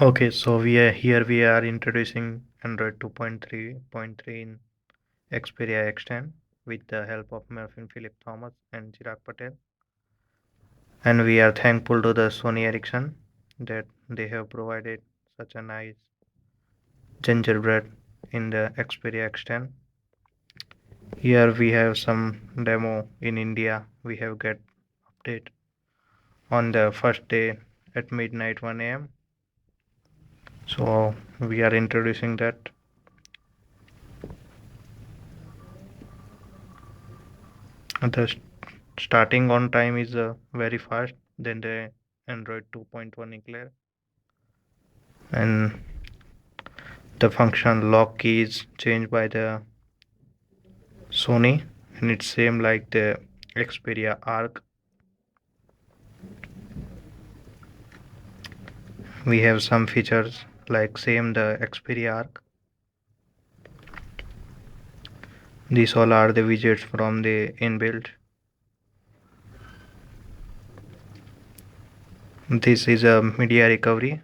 Okay, so we are introducing Android 2.3.3 in Xperia X10 with the help of Marvin Philip Thomas and Chirag Patel. And we are thankful to the Sony Ericsson that they have provided such a nice gingerbread in the Xperia X10. Here we have some demo in India. We have get update on the first day at midnight 1 a.m. So we are introducing that. The starting on time is very fast than the Android 2.1 Eclair, and the function lock key is changed by the Sony, and it's same like the Xperia Arc. We have some features like same the Xperia Arc. These all are the widgets from the inbuilt. This is a media recovery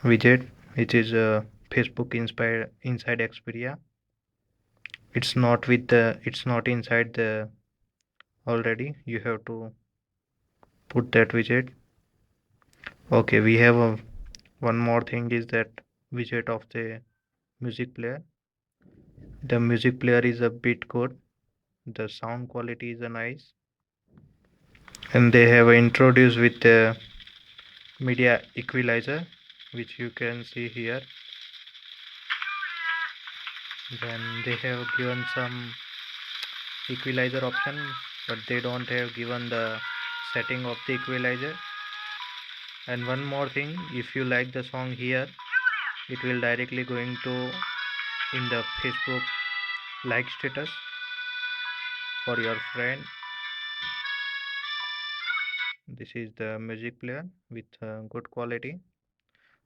widget, which is a Facebook inspired inside Xperia. It's not inside the already. You have to put that widget. Okay, we have one more thing is that widget of the music player. The music player is a bit good. The sound quality is a nice, and they have introduced with the media equalizer, which you can see here. Then they have given some equalizer option, but they don't have given the setting of the equalizer. And one more thing, if you like the song here, it will directly going to in the Facebook like status for your friend. This is the music player with good quality.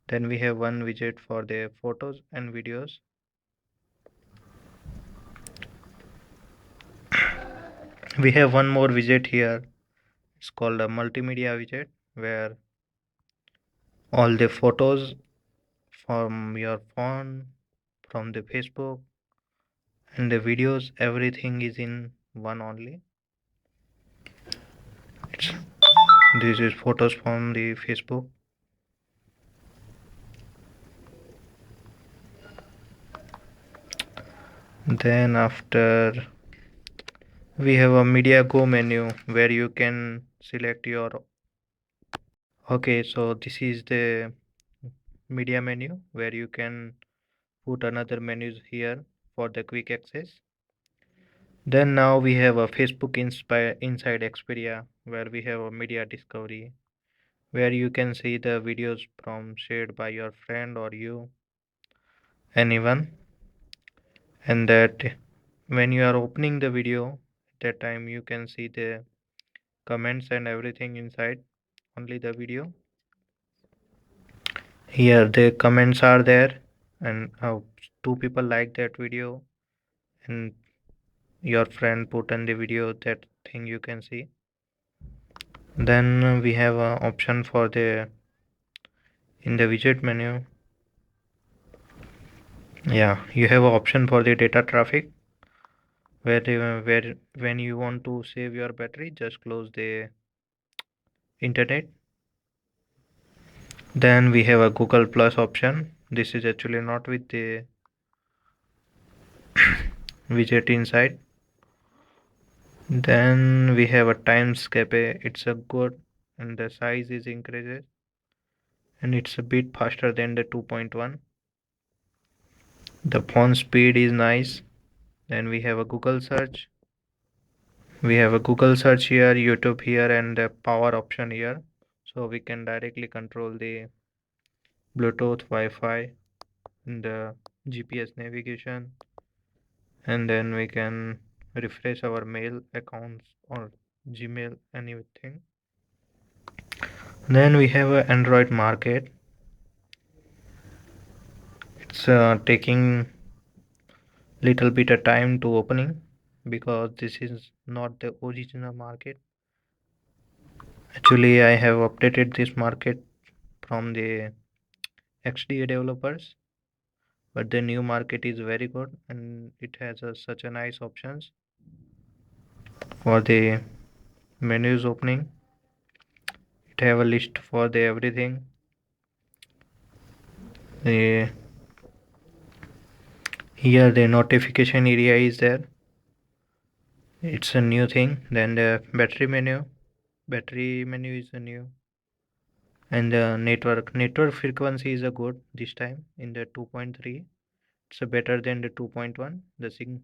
Then we have one widget for the photos and videos. We have one more widget here. It's called a multimedia widget where all the photos from your phone, from the Facebook, and the videos, everything is in one only. It's, this is photos from the Facebook. Then after we have a media go menu where you can select your. Okay, so this is the media menu where you can put another menus here for the quick access. Then now we have a Facebook inside Xperia where we have a media discovery where you can see the videos from shared by your friend or you, anyone, and that when you are opening the video at that time you can see the comments and everything inside only the video. Here the comments are there, and two people like that video, and your friend put in the video, that thing you can see. Then we have an option for the in the widget menu. Yeah, you have an option for the data traffic where when you want to save your battery, just close the internet. Then we have a Google Plus option. This is actually not with the widget inside. Then we have a timescape. It's a good, and the size is increases, and it's a bit faster than the 2.1. The phone speed is nice. Then we have a Google search. We have a Google search here, YouTube here, and the power option here. So we can directly control the Bluetooth, Wi-Fi, and the GPS navigation, and then we can refresh our mail accounts or Gmail, anything. Then we have a Android market. It's taking little bit of time to opening because this is not the original market. Actually, I have updated this market from the XDA developers, but the new market is very good and it has such a nice options for the menus opening. It have a list for the everything. The here the notification area is there. It's a new thing. Then the battery menu is a new, and the network frequency is a good this time in the 2.3. It's a better than the 2.1. The sig.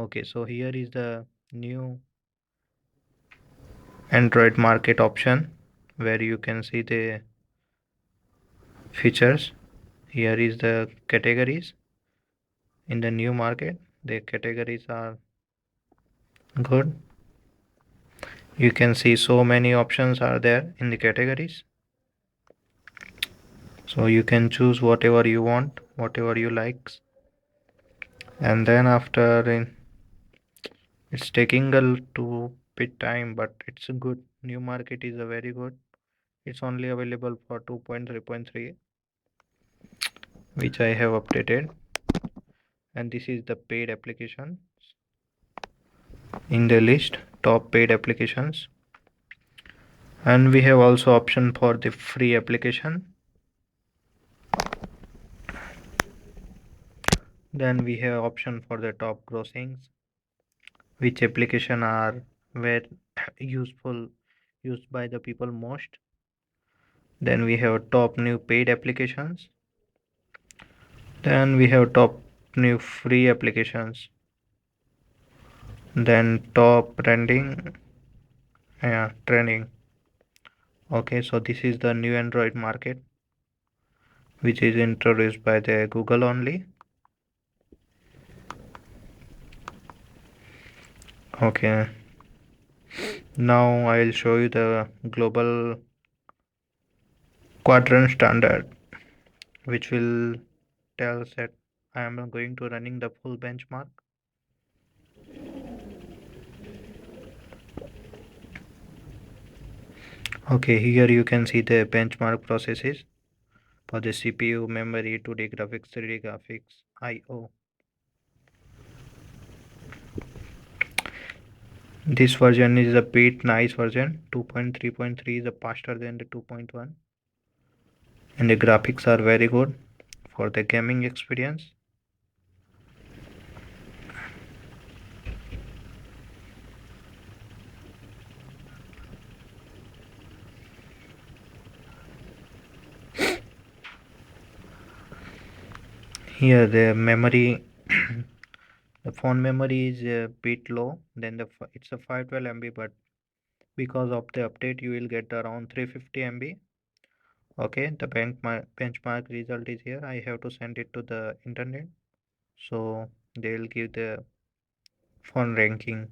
Okay, so here is the new Android market option where you can see the features. Here is the categories in the new market. The categories are good. You can see so many options are there in the categories, so you can choose whatever you want, whatever you likes. And then after it's taking a to bit time, but it's a good. New market is a very good. It's only available for 2.3.3, which I have updated. And this is the paid application in the list, top paid applications. And we have also option for the free application. Then we have option for the top grossings, which application are where useful used by the people most. Then we have top new paid applications. Then we have top new free applications. Then top trending. Yeah, trending. Okay, so this is the new Android market, which is introduced by the Google only. Okay, now I'll show you the global quadrant standard, which will tell us that I am going to running the full benchmark. Okay, here you can see the benchmark processes for the CPU, memory, 2D graphics, 3D graphics, I/O. This version is a bit nice version. 2.3.3 is a faster than the 2.1, and the graphics are very good for the gaming experience. Here the memory, the phone memory is a bit low. Then it's a 512 MB, but because of the update, you will get around 350 MB. Okay, the benchmark result is here. I have to send it to the internet, so they'll give the phone ranking.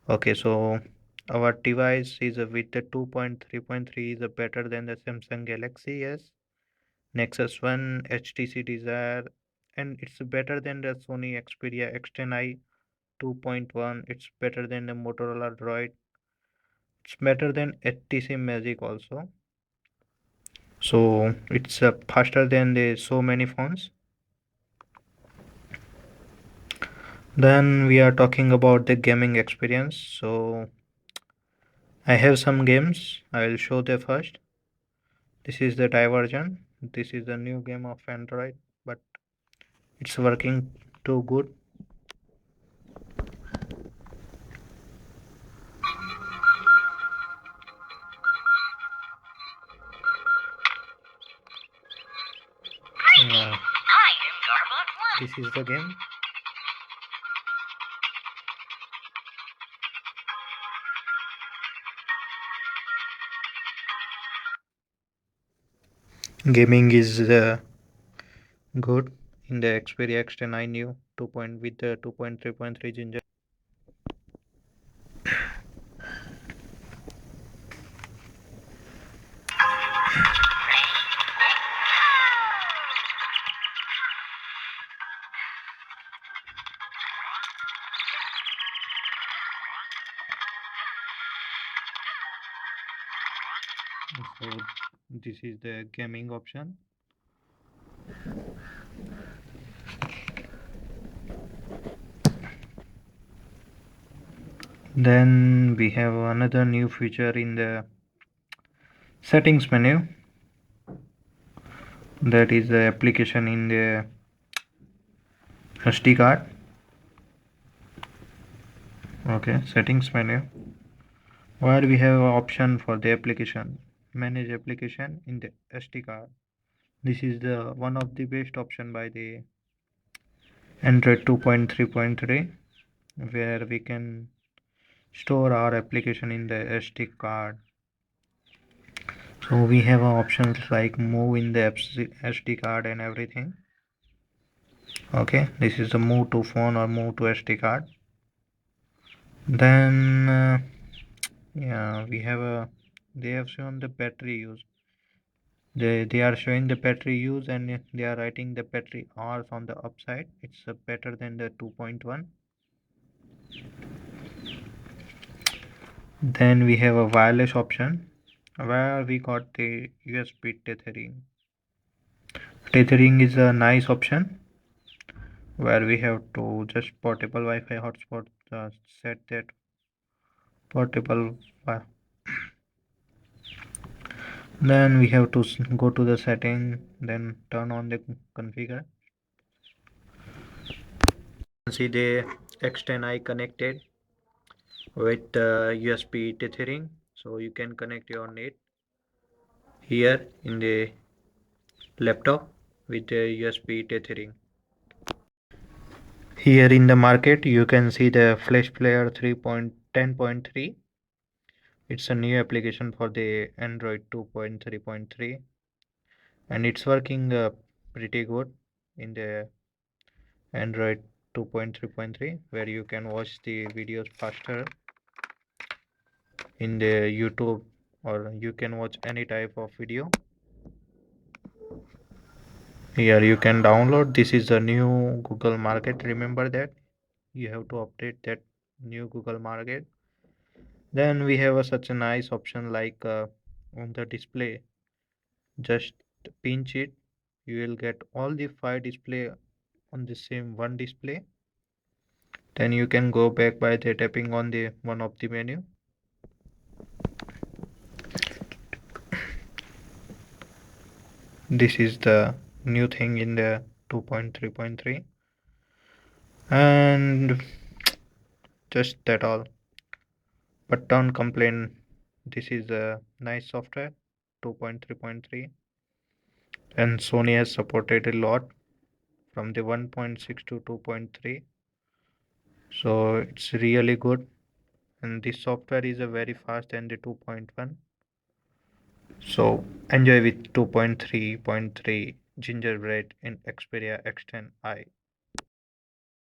Okay, so our device is with the 2.3.3 is a better than the Samsung Galaxy S, Nexus 1, HTC Desire, and it's better than the Sony Xperia X10i 2.1. It's better than the Motorola Droid. It's better than HTC Magic also. So it's faster than the so many phones. Then we are talking about the gaming experience. So I have some games. I will show the first. This is the Divergent. This is the new game of Android, but it's working too good. Uh, this is the game. Gaming is good in the Xperia X10i new 2. With the 2.3.3 Ginger. So This is the gaming option. Then we have another new feature in the settings menu, that is the application in the SD card. Okay, settings menu, where we have an option for the application, manage application in the SD card. This is the one of the best option by the Android 2.3.3, where we can store our application in the SD card. So we have options like move in the SD card and everything. Okay, this is the move to phone or move to SD card. Then yeah, we have a, they have shown the battery use. They are showing the battery use, and they are writing the battery hours on the upside. It's better than the 2.1. Then we have a wireless option, where we got the USB tethering. Tethering is a nice option, where we have to just portable Wi-Fi hotspot, set that portable. Then we have to go to the setting, then turn on the configure. See the X10i connected with USB tethering, so you can connect your net here in the laptop with the USB tethering. Here in the market you can see the Flash Player 3.10.3. It's a new application for the Android 2.3.3, and it's working pretty good in the Android 2.3.3, where you can watch the videos faster in the YouTube, or you can watch any type of video. Here you can download. This is a new Google Market. Remember that you have to update that new Google Market. Then we have such a nice option like on the display. Just pinch it. You will get all the 5 display on the same one display. Then you can go back by the tapping on the one of the menu. This is the new thing in the 2.3.3, and just that all. But don't complain. This is a nice software, 2.3.3, and Sony has supported a lot from the 1.6 to 2.3. So it's really good, and this software is a very fast than the 2.1. So enjoy with 2.3.3 Gingerbread in Xperia X10i.